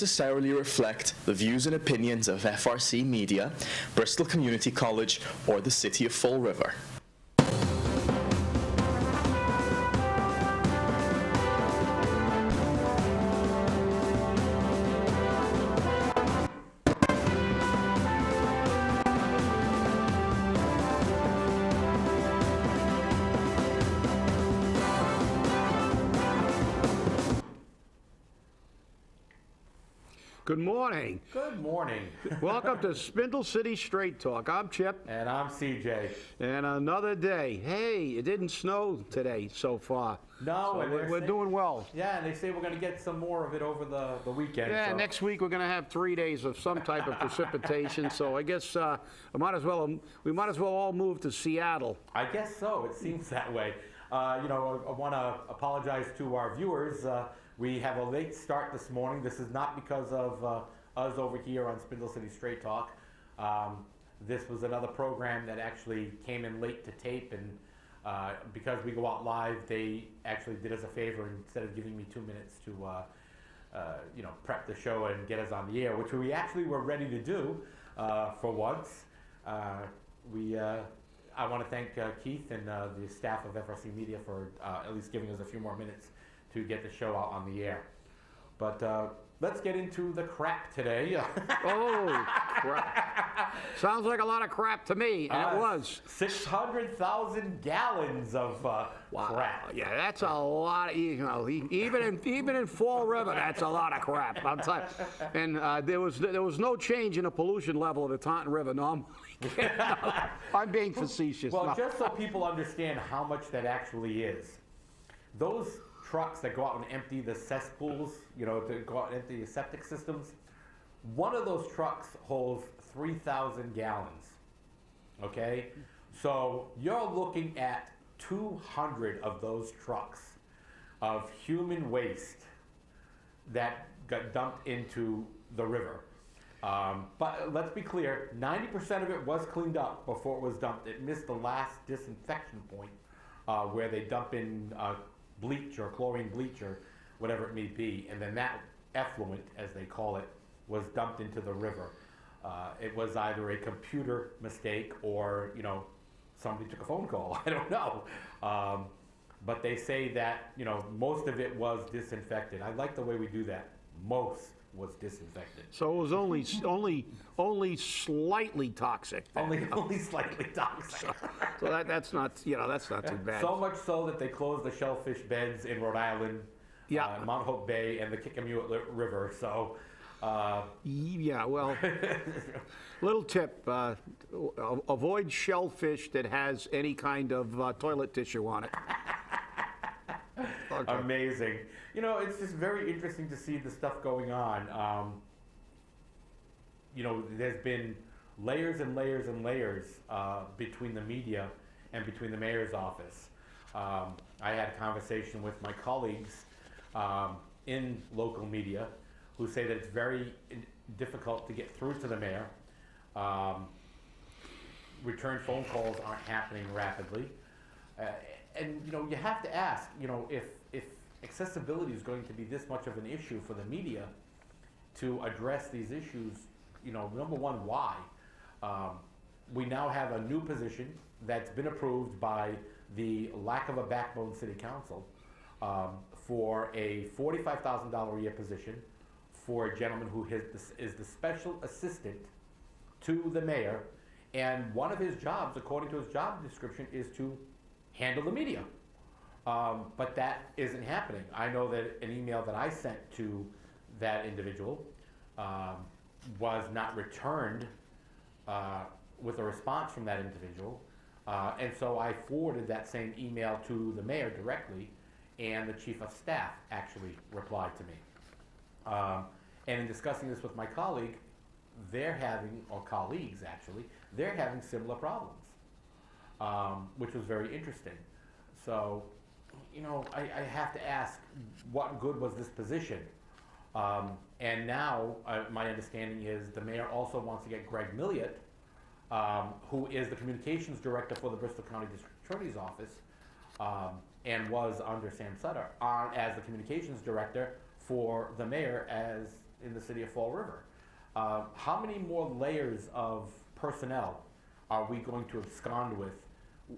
necessarily reflect the views and opinions of FRC Media, Bristol Community College, or the City of Fall River. Good morning. Good morning. Welcome to Spindle City Straight Talk. I'm Chip. And I'm CJ. And another day. Hey, it didn't snow today so far. No, so and we're doing well. Yeah, and they say we're going to get some more of it over the weekend. Yeah, so. Next week we're going to have 3 days of some type of precipitation. So I guess we might as well all move to Seattle. I guess so. It seems that way. I want to apologize to our viewers. We have a late start this morning. This is not because of us over here on Spindle City Straight Talk. This was another program that actually came in late to tape, and because we go out live, they actually did us a favor. Instead of giving me 2 minutes to prep the show and get us on the air, which we actually were ready to do for once. I want to thank Keith and the staff of FRC Media for at least giving us a few more minutes to get the show out on the air. But let's get into the crap today. Oh, crap. Sounds like a lot of crap to me, and it was. 600,000 gallons of crap. Yeah, that's a lot. Even in Fall River, that's a lot of crap. I'll tell you. And there was no change in the pollution level of the Taunton River normally. I'm being facetious. Well, just so people understand how much that actually is, those trucks that go out and empty the cesspools, to go out and empty the septic systems, one of those trucks holds 3,000 gallons, okay? So you're looking at 200 of those trucks of human waste that got dumped into the river. But let's be clear, 90% of it was cleaned up before it was dumped. It missed the last disinfection point where they dump in bleach or chlorine bleach or whatever it may be, and then that effluent, as they call it, was dumped into the river. It was either a computer mistake or somebody took a phone call. I don't know, but they say that most of it was disinfected. I like the way we do that. Most was disinfected. So it was only slightly toxic. Only slightly toxic. So that's not too bad. So much so that they closed the shellfish beds in Rhode Island, Mount Hope Bay, and the Kickamuit River. So. Yeah, well, little tip, avoid shellfish that has any kind of toilet tissue on it. Okay. Amazing. It's just very interesting to see the stuff going on. There's been layers and layers and layers between the media and between the mayor's office. I had a conversation with my colleagues in local media who say that it's very difficult to get through to the mayor. Return phone calls aren't happening rapidly. And you have to ask, if accessibility is going to be this much of an issue for the media to address these issues, number one, why? We now have a new position that's been approved by the lack of a backbone city council for a $45,000 a year position for a gentleman who is the special assistant to the mayor, and one of his jobs, according to his job description, is to handle the media. But that isn't happening. I know that an email that I sent to that individual was not returned with a response from that individual. And so I forwarded that same email to the mayor directly, and the chief of staff actually replied to me. And in discussing this with my colleague, colleagues actually, they're having similar problems, which was very interesting. So, I have to ask, what good was this position? And now, my understanding is the mayor also wants to get Greg Milliot, who is the communications director for the Bristol County District Attorney's Office, and was under Sam Sutter, as the communications director for the mayor as in the city of Fall River. How many more layers of personnel are we going to abscond with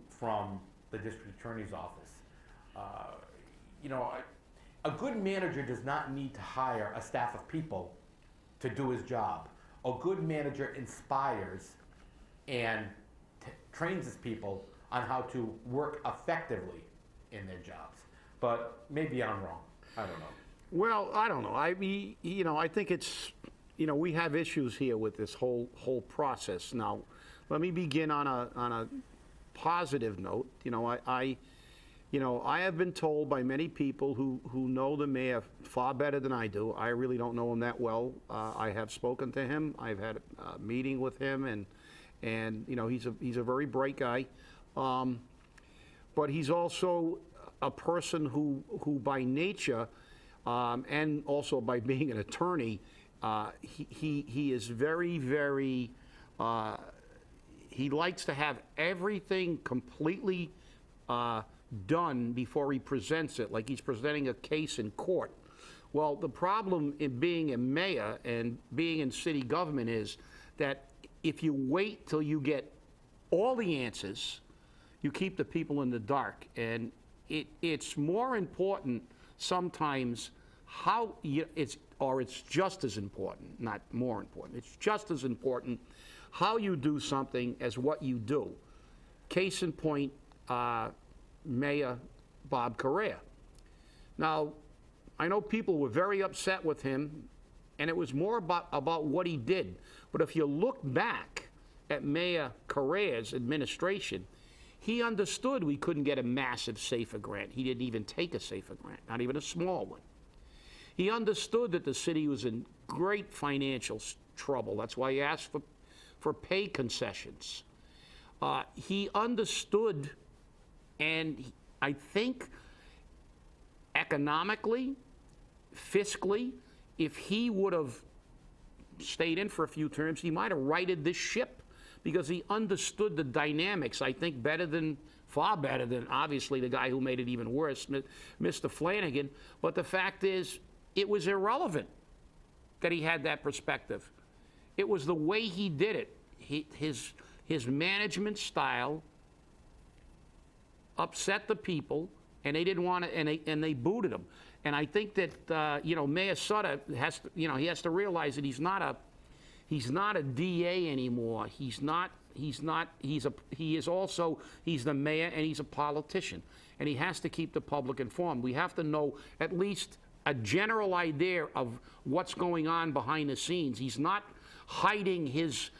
from the district attorney's office? You know, a good manager does not need to hire a staff of people to do his job. A good manager inspires and trains his people on how to work effectively in their jobs. But maybe I'm wrong. I don't know. Well, I don't know. I mean, you know, I think it's, you know, we have issues here with this whole process. Now, let me begin on a positive note. You know, I have been told by many people who know the mayor far better than I do. I really don't know him that well. I have spoken to him. I've had a meeting with him, and you know, he's a very bright guy. But he's also a person who by nature, and also by being an attorney, he is very, very, he likes to have everything completely done before he presents it, like he's presenting a case in court. Well, the problem in being a mayor and being in city government is that if you wait till you get all the answers, you keep the people in the dark. And it's more important sometimes how you, it's just as important, not more important, it's just as important how you do something as what you do. Case in point, Mayor Bob Correa. Now, I know people were very upset with him, and it was more about what he did. But if you look back at Mayor Correa's administration, he understood we couldn't get a massive SAFER grant. He didn't even take a SAFER grant, not even a small one. He understood that the city was in great financial trouble. That's why he asked for pay concessions. He understood, and I think economically, fiscally, if he would have stayed in for a few terms, he might have righted this ship, because he understood the dynamics, I think, far better than, obviously, the guy who made it even worse, Mr. Flanagan. But the fact is, it was irrelevant that he had that perspective. It was the way he did it. His management style upset the people, and they didn't want to, and they booted him. And I think that you know, Mayor Sutter has to, you know, he has to realize that he's not a DA anymore. He's the mayor, and he's a politician, and he has to keep the public informed. We have to know at least a general idea of what's going on behind the scenes. He's not hiding his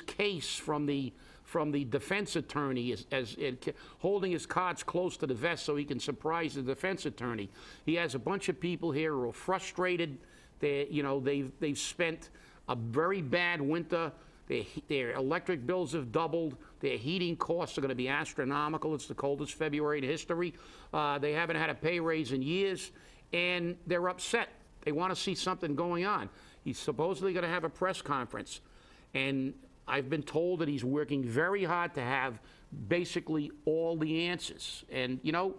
case from the defense attorney, holding his cards close to the vest so he can surprise the defense attorney. He has a bunch of people here who are frustrated. They've spent a very bad winter. Their electric bills have doubled. Their heating costs are going to be astronomical. It's the coldest February in history. They haven't had a pay raise in years, and they're upset. They want to see something going on. He's supposedly going to have a press conference, and I've been told that he's working very hard to have basically all the answers. And, you know,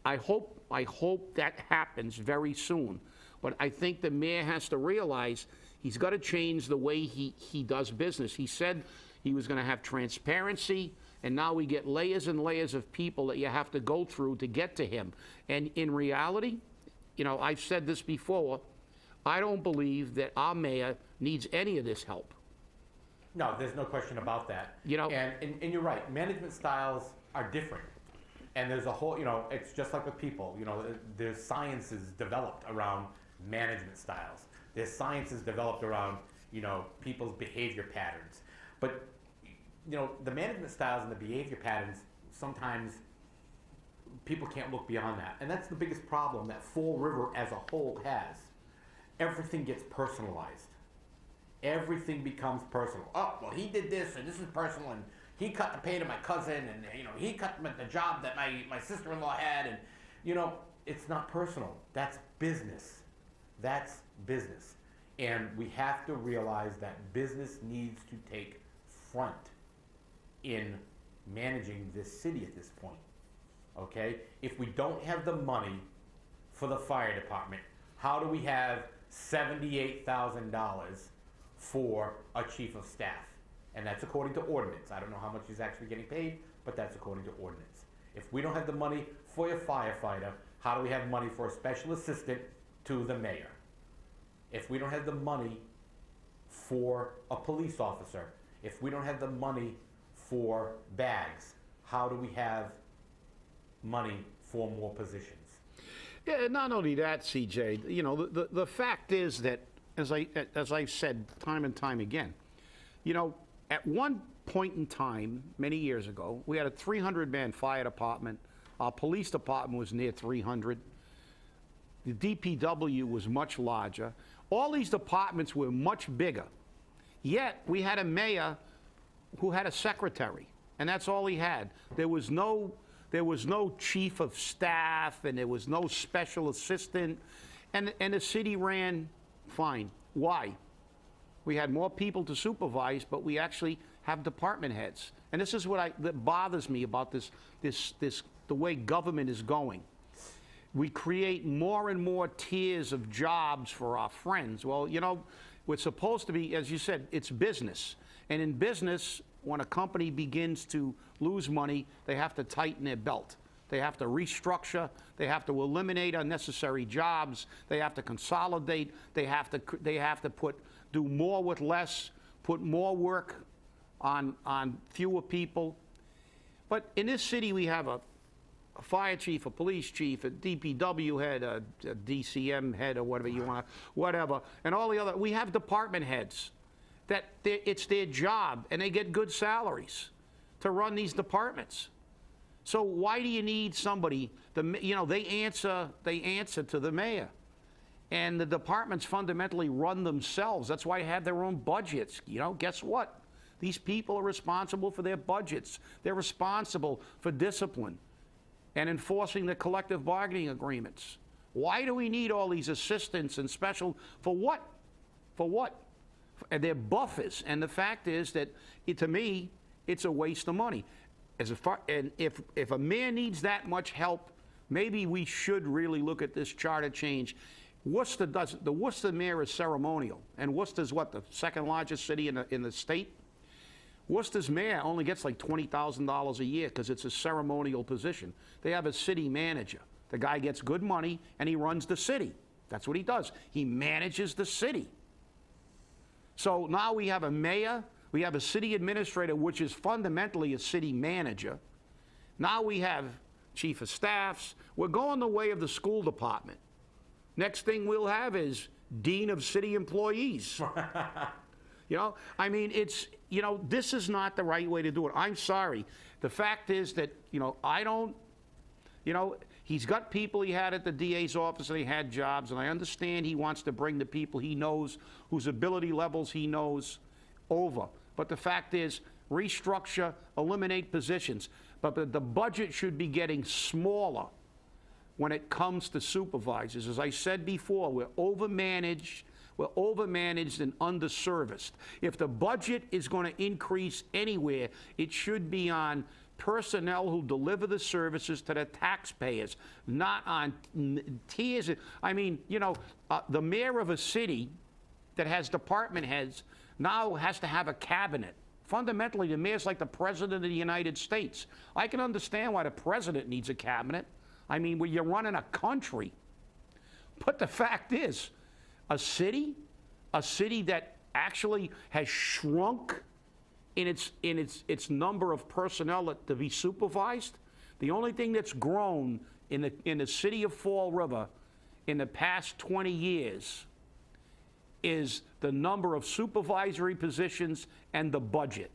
I hope that happens very soon. But I think the mayor has to realize he's got to change the way he does business. He said he was going to have transparency, and now we get layers and layers of people that you have to go through to get to him. And in reality, you know, I've said this before, I don't believe that our mayor needs any of this help. No, there's no question about that. You know, and you're right. Management styles are different, and there's a whole. You know, it's just like with people. You know, there's sciences developed around management styles. There's sciences developed around, you know, people's behavior patterns. But you know, the management styles and the behavior patterns, sometimes people can't look beyond that, and that's the biggest problem that Fall River as a whole has. Everything gets personalized. Everything becomes personal. Oh, well, he did this, and this is personal, and he cut the pay to my cousin, and, you know, he cut the job that my sister-in-law had, and, you know, it's not personal. That's business. That's business. And we have to realize that business needs to take front in managing this city at this point, okay? If we don't have the money for the fire department, how do we have $78,000 for a chief of staff. And that's according to ordinance. I don't know how much he's actually getting paid, but that's according to ordinance. If we don't have the money for your firefighter, how do we have money for a special assistant to the mayor? If we don't have the money for a police officer, if we don't have the money for bags, how do we have money for more positions? Yeah, not only that, CJ, you know, the fact is that, as I've said time and time again, you know, at one point in time, many years ago, we had a 300-man fire department. Our police department was near 300. The DPW was much larger. All these departments were much bigger. Yet, we had a mayor who had a secretary, and that's all he had. There was no chief of staff, and there was no special assistant, and the city ran fine. Why? We had more people to supervise, but we actually have department heads. And this is that bothers me about the way government is going. We create more and more tiers of jobs for our friends. Well, you know, we're supposed to be, as you said, it's business. And in business, when a company begins to lose money, they have to tighten their belt. They have to restructure. They have to eliminate unnecessary jobs. They have to consolidate. They have to do more with less, put more work on fewer people. But in this city, we have a fire chief, a police chief, a DPW head, a DCM head, or whatever you want, whatever, and all the other. We have department heads that it's their job, and they get good salaries to run these departments. So why do you need somebody? You know, they answer to the mayor, and the departments fundamentally run themselves. That's why they have their own budgets. You know, guess what? These people are responsible for their budgets. They're responsible for discipline and enforcing the collective bargaining agreements. Why do we need all these assistants and special, for what? For what? And they're buffers. And the fact is that, to me, it's a waste of money. And if a mayor needs that much help, maybe we should really look at this charter change. Worcester doesn't. The Worcester mayor is ceremonial. And Worcester's what, the second largest city in the state? Worcester's mayor only gets like $20,000 a year because it's a ceremonial position. They have a city manager. The guy gets good money and he runs the city. That's what he does. He manages the city. So now we have a mayor, we have a city administrator, which is fundamentally a city manager. Now we have chief of staffs. We're going the way of the school department. Next thing we'll have is dean of city employees. You know, I mean, you know, this is not the right way to do it. I'm sorry. The fact is that, you know, he's got people he had at the DA's office and he had jobs, and I understand he wants to bring the people he knows, whose ability levels he knows, over. But the fact is, restructure, eliminate positions. But the budget should be getting smaller when it comes to supervisors. As I said before, we're overmanaged and underserviced. If the budget is going to increase anywhere, it should be on personnel who deliver the services to the taxpayers, not on tiers. I mean, you know, the mayor of a city that has department heads now has to have a cabinet. Fundamentally, the mayor's like the president of the United States. I can understand why the president needs a cabinet. I mean, when you're running a country. But the fact is, a city that actually has shrunk in its number of personnel to be supervised. The only thing that's grown in the city of Fall River in the past 20 years is the number of supervisory positions and the budget.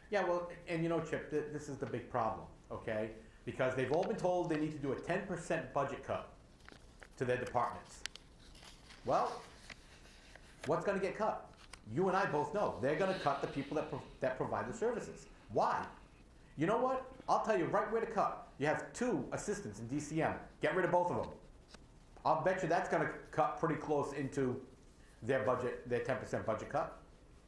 Yeah, well, and you know, Chip, this is the big problem, okay? Because they've all been told they need to do a 10% budget cut to their departments. Well, what's going to get cut? You and I both know they're going to cut the people that provide the services. Why? You know what? I'll tell you right where to cut. You have 2 assistants in DCM. Get rid of both of them. I'll bet you that's going to cut pretty close into their budget, their 10% budget cut.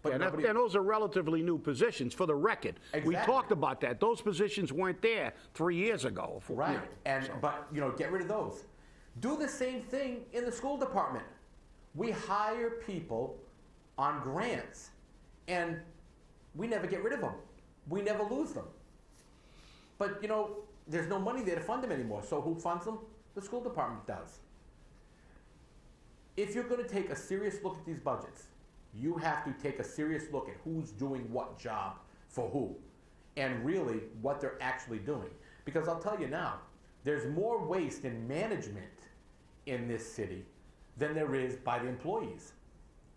But and those are relatively new positions, for the record. Exactly. We talked about that. Those positions weren't there 3 years ago. Right. You know, But you know, get rid of those. Do the same thing in the school department. We hire people on grants, and we never get rid of them. We never lose them. But, you know, there's no money there to fund them anymore. So who funds them? The school department does. If you're going to take a serious look at these budgets, you have to take a serious look at who's doing what job for who, and really what they're actually doing. Because I'll tell you now, there's more waste in management in this city than there is by the employees.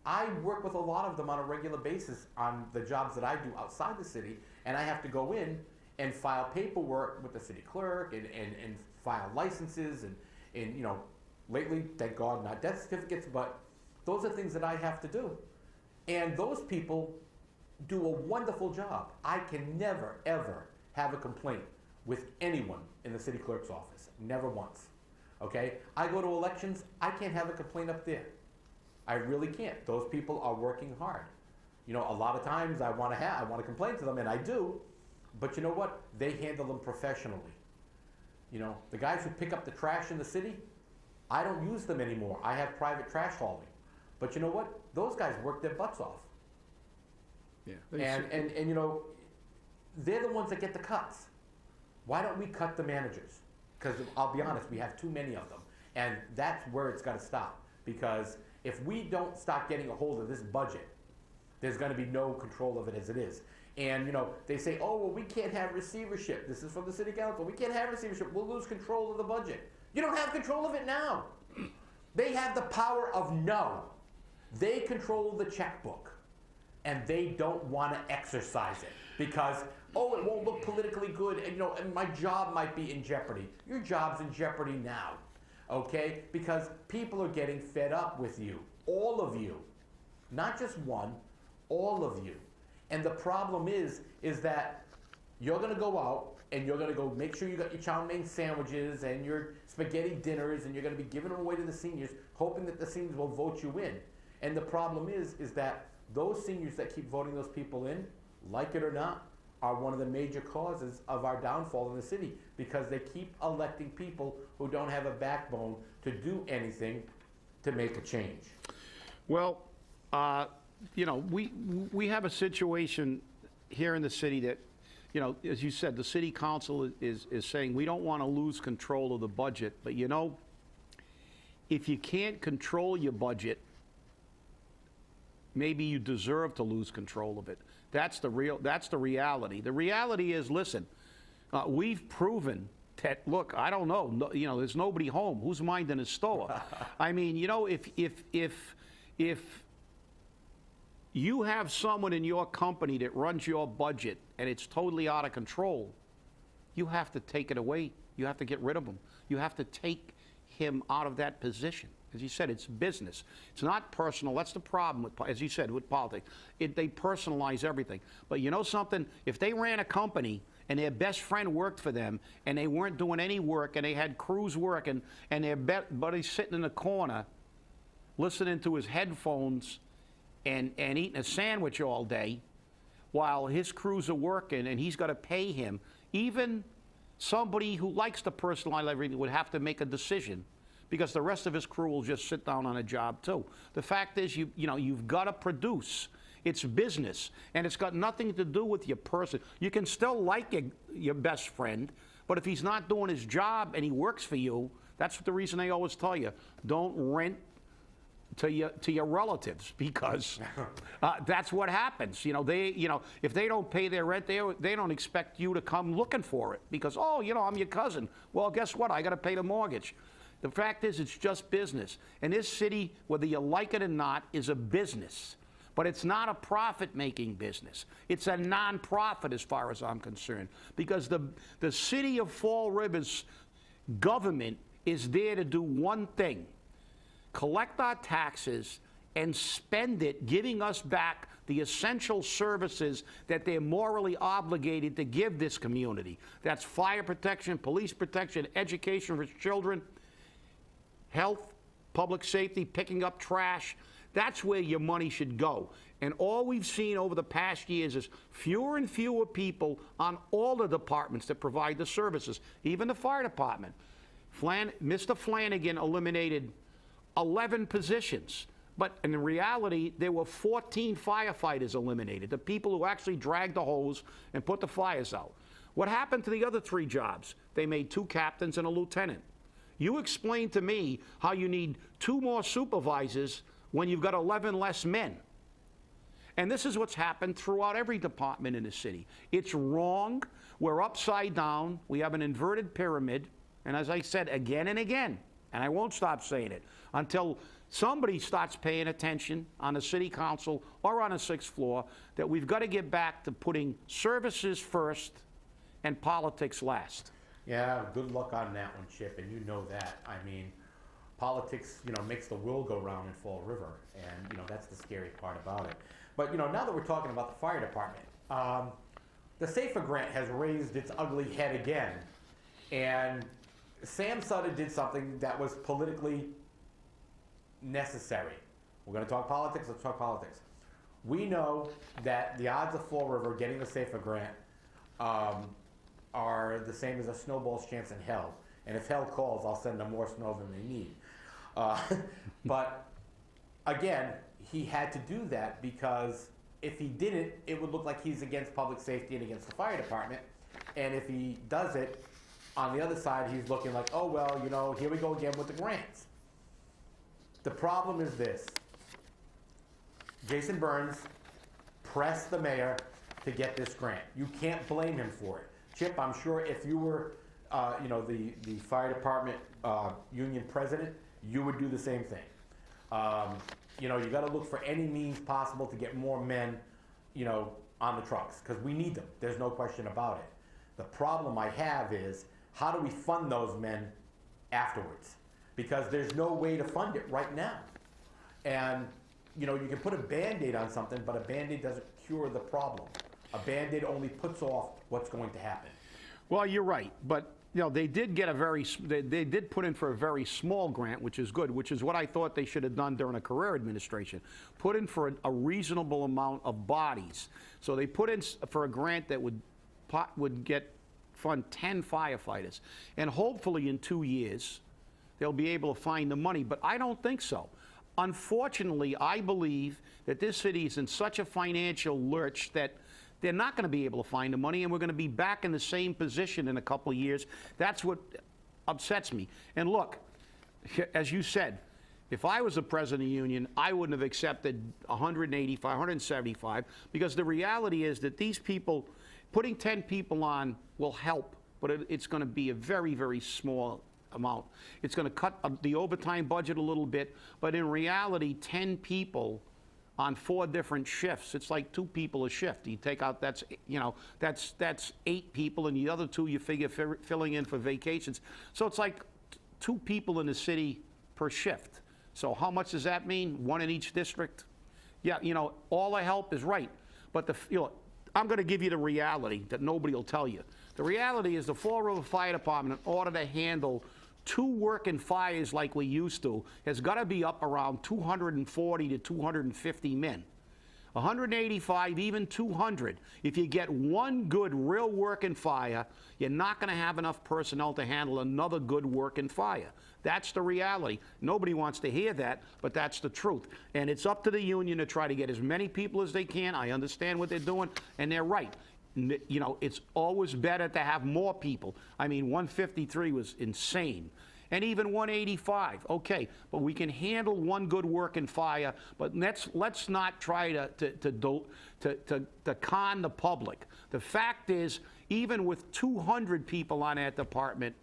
I work with a lot of them on a regular basis on the jobs that I do outside the city, and I have to go in and file paperwork with the city clerk and file licenses and you know, lately, thank God, not death certificates, but those are things that I have to do. And those people do a wonderful job. I can never, ever have a complaint with anyone in the city clerk's office. Never once. Okay? I go to elections, I can't have a complaint up there. I really can't. Those people are working hard. You know, a lot of times I want to complain to them, and I do, but you know what? They handle them professionally. You know, the guys who pick up the trash in the city, I don't use them anymore. I have private trash hauling. But you know what? Those guys work their butts off. Yeah. And you know, they're the ones that get the cuts. Why don't we cut the managers? Because I'll be honest, we have too many of them. And that's where it's got to stop. Because if we don't start getting a hold of this budget, there's going to be no control of it as it is. And you know, they say, oh, well, we can't have receivership. This is from the city council. We can't have receivership. We'll lose control of the budget. You don't have control of it now. They have the power of no. They control the checkbook, and they don't want to exercise it because, oh, it won't look politically good, and you know, and my job might be in jeopardy. Your job's in jeopardy now, okay? Because people are getting fed up with you, all of you, not just one, all of you. And the problem is that you're going to go out and you're going to go make sure you got your chow mein sandwiches and your spaghetti dinners, and you're going to be giving them away to the seniors, hoping that the seniors will vote you in. And the problem is that those seniors that keep voting those people in, like it or not, are one of the major causes of our downfall in the city, because they keep electing people who don't have a backbone to do anything to make a change. Well, you know, we have a situation here in the city that, you know, as you said, the city council is saying we don't want to lose control of the budget. But, you know, if you can't control your budget, maybe you deserve to lose control of it. That's the reality. The reality is, listen, we've proven that, look, I don't know, no, you know, there's nobody home. Who's minding a store? I mean, you know, if you have someone in your company that runs your budget and it's totally out of control, you have to take it away. You have to get rid of him. You have to take him out of that position. As you said, it's business. It's not personal. That's the problem, with, as you said, with politics. They personalize everything. But you know something? If they ran a company and their best friend worked for them and they weren't doing any work and they had crews working and their buddy's sitting in the corner listening to his headphones and eating a sandwich all day while his crews are working and he's got to pay him, even somebody who likes to personalize everything would have to make a decision, because the rest of his crew will just sit down on a job too. The fact is, you know, you've got to produce. It's business, and it's got nothing to do with your person. You can still like your best friend, but if he's not doing his job and he works for you, that's the reason they always tell you, don't rent to your relatives, because that's what happens. You know, if they don't pay their rent, they don't expect you to come looking for it, because, oh, you know, I'm your cousin. Well, guess what? I got to pay the mortgage. The fact is, it's just business. And this city, whether you like it or not, is a business. But it's not a profit-making business. It's a non-profit as far as I'm concerned. Because the city of Fall River's government is there to do one thing: collect our taxes and spend it giving us back the essential services that they're morally obligated to give this community. That's fire protection, police protection, education for children, health, public safety, picking up trash. That's where your money should go. And all we've seen over the past years is fewer and fewer people on all the departments that provide the services, even the fire department. Mr. Flanagan eliminated 11 positions. But in reality, there were 14 firefighters eliminated, the people who actually dragged the hose and put the fires out. What happened to the other 3 jobs? They made 2 captains and a lieutenant. You explain to me how you need 2 more supervisors when you've got 11 less men. And this is what's happened throughout every department in the city. It's wrong. We're upside down. We have an inverted pyramid. And as I said again and again, and I won't stop saying it, until somebody starts paying attention on the city council or on the 6th floor, that we've got to get back to putting services first and politics last. Yeah, good luck on that one, Chip, and you know that. I mean, politics, makes the world go round in Fall River, and, that's the scary part about it. But, now that we're talking about the fire department, the SAFER grant has raised its ugly head again, and Sam Sutter did something that was politically necessary. We're going to talk politics, let's talk politics. We know that the odds of Fall River getting the SAFER grant are the same as a snowball's chance in hell. And if hell calls, I'll send them more snow than they need. But again, he had to do that because if he didn't, it would look like he's against public safety and against the fire department. And if he does it, on the other side, he's looking like, oh, well, here we go again with the grants. The problem is this. Jason Burns pressed the mayor to get this grant. You can't blame him for it. Chip, I'm sure if you were, the fire department union president, you would do the same thing. You got to look for any means possible to get more men, on the trucks, because we need them. There's no question about it. The problem I have is, how do we fund those men afterwards? Because there's no way to fund it right now. And, you can put a Band-Aid on something, but a Band-Aid doesn't cure the problem. A Band-Aid only puts off what's going to happen. Well, you're right, but they did get they did put in for a very small grant, which is good, which is what I thought they should have done during a career administration. Put in for a reasonable amount of bodies. So they put in for a grant that would fund 10 firefighters, and hopefully in 2 years they'll be able to find the money. But I don't think so. Unfortunately, I believe that this city is in such a financial lurch that they're not going to be able to find the money, and we're going to be back in the same position in a couple of years. That's what upsets me. And look, as you said, if I was the president of the union, I wouldn't have accepted 185, 175, because the reality is that these people, putting 10 people on will help, but it's going to be a very, very small amount. It's going to cut the overtime budget a little bit, but in reality, 10 people on 4 different shifts, it's like 2 people a shift. You take out, that's 8 people, and the other 2 you figure filling in for vacations. So it's like 2 people in the city per shift. So how much does that mean? 1 in each district? Yeah, all the help is right, but I'm going to give you the reality that nobody will tell you. The reality is the Fall River Fire Department, in order to handle 2 working fires like we used to, has got to be up around 240 to 250 men. 185, even 200. If you get 1 good, real working fire, you're not going to have enough personnel to handle another good working fire. That's the reality. Nobody wants to hear that, but that's the truth. And it's up to the union to try to get as many people as they can. I understand what they're doing, and they're right. It's always better to have more people. I mean, 153 was insane. And even 185, okay, but we can handle 1 good working fire, but let's not try to con the public. The fact is, even with 200 people on that department,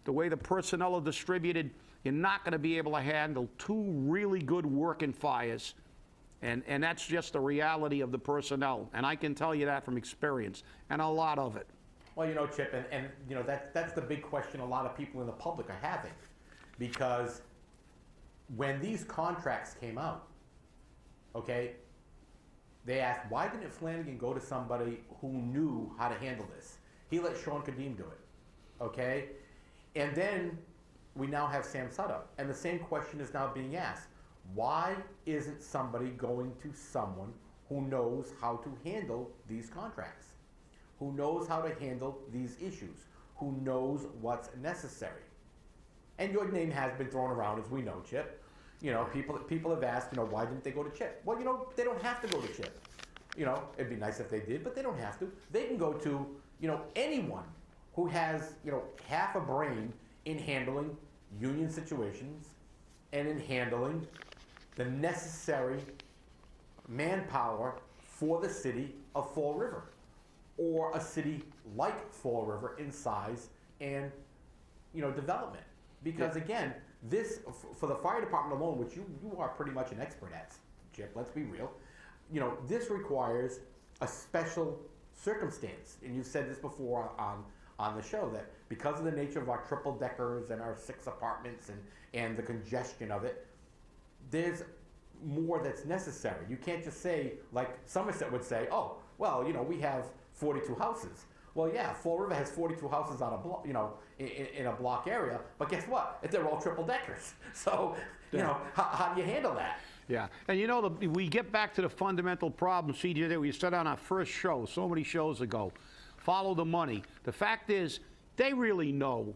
the way the personnel are distributed, you're not going to be able to handle 2 really good working fires. And that's just the reality of the personnel. And I can tell you that from experience, and a lot of it. Well, Chip, and that's the big question a lot of people in the public are having. Because when these contracts came out, okay, they asked, why didn't Flanagan go to somebody who knew how to handle this? He let Sean Kadim do it, okay? And then we now have Sam Sutter. And the same question is now being asked. Why isn't somebody going to someone who knows how to handle these contracts, who knows how to handle these issues, who knows what's necessary? And your name has been thrown around, as we know, Chip. You know, people have asked, you know, why didn't they go to CHIP? Well, you know, they don't have to go to CHIP. You know, it'd be nice if they did, but they don't have to. They can go to, you know, anyone who has, you know, half a brain in handling union situations and in handling the necessary manpower for the city of Fall River, or a city like Fall River in size and, you know, development. Because again, this, for the fire department alone, which you are pretty much an expert at, Chip, let's be real, you know, this requires a special circumstance. And you've said this before on the show, that because of the nature of our triple deckers and our 6 apartments and the congestion of it, there's more that's necessary. You can't just say, like Somerset would say, oh, well, you know, we have 42 houses. Well, yeah, Fall River has 42 houses on a block, you know, in a block area, but guess what? They're all triple deckers. So, you know, how do you handle that? Yeah, and you know, we get back to the fundamental problem, CJ, that we said on our first show, so many shows ago. Follow the money. The fact is, they really know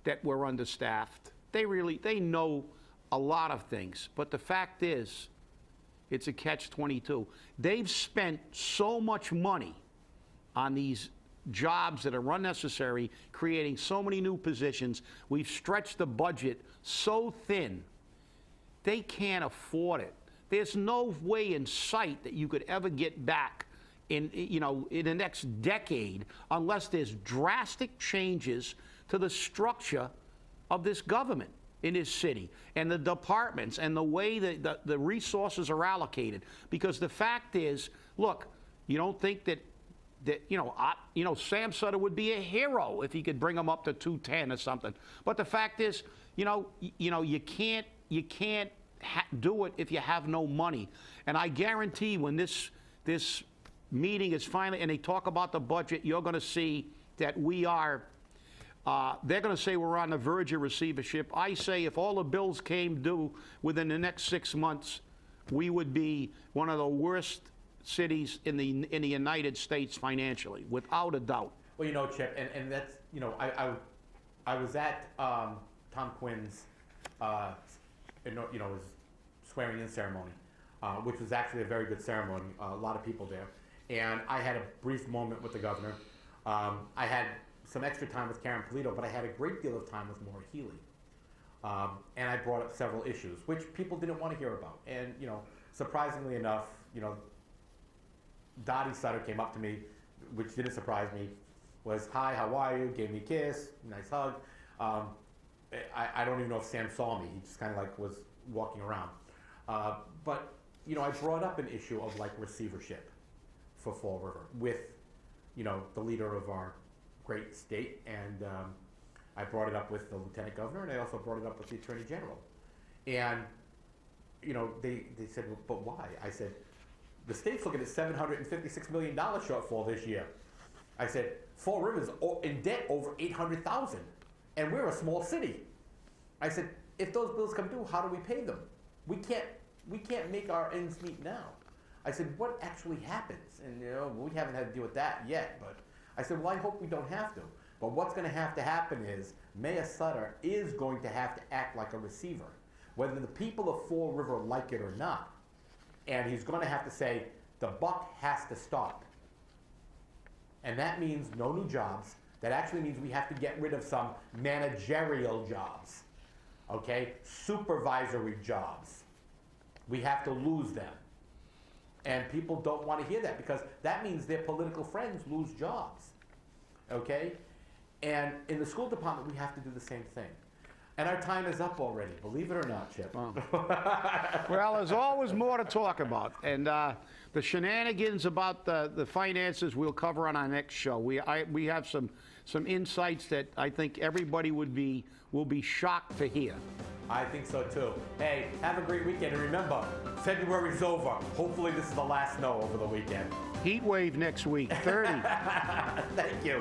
that we're understaffed. They know a lot of things. But the fact is, it's a catch-22. They've spent so much money on these jobs that are unnecessary, creating so many new positions. We've stretched the budget so thin, they can't afford it. There's no way in sight that you could ever get back in, you know, in the next decade unless there's drastic changes to the structure of this government in this city and the departments and the way that the resources are allocated. Because the fact is, look, you don't think that you know, Sam Sutter would be a hero if he could bring them up to 210 or something. But the fact is, you can't do it if you have no money. And I guarantee when this meeting is finally, and they talk about the budget, you're going to see that we are. They're going to say we're on the verge of receivership. I say if all the bills came due within the next 6 months, we would be one of the worst cities in the United States financially, without a doubt. Well, you know, Chip, and that's, you know, I was at Tom Quinn's, his swearing in ceremony, which was actually a very good ceremony. A lot of people there, and I had a brief moment with the governor. I had some extra time with Karen Polito, but I had a great deal of time with Maura Healy, and I brought up several issues which people didn't want to hear about. And you know, surprisingly enough, you know, Dottie Sutter came up to me, which didn't surprise me, was, hi, how are you? Gave me a kiss, nice hug. I don't even know if Sam saw me. He just kind of like was walking around. But, you know, I brought up an issue of like receivership for Fall River with, you know, the leader of our great state. And I brought it up with the lieutenant governor, and I also brought it up with the attorney general. And, you know, they said, well, but why? I said, the state's looking at $756 million shortfall this year. I said, Fall River's in debt over $800,000, and we're a small city. I said, if those bills come due, how do we pay them? We can't make our ends meet now. I said, what actually happens? And you know, we haven't had to deal with that yet, but I said, well, I hope we don't have to. But what's going to happen is Mayor Sutter is going to have to act like a receiver, whether the people of Fall River like it or not. And he's going to have to say, the buck has to stop. And that means no new jobs. That actually means we have to get rid of some managerial jobs, okay? Supervisory jobs. We have to lose them. And people don't want to hear that because that means their political friends lose jobs, okay? And in the school department, we have to do the same thing. And our time is up already, believe it or not, Chip. Well, there's always more to talk about. And the shenanigans about the finances we'll cover on our next show. We have some insights that I think everybody will be shocked to hear. I think so too. Hey, have a great weekend. And remember, February's over. Hopefully this is the last snow over the weekend. Heat wave next week, 30. Thank you.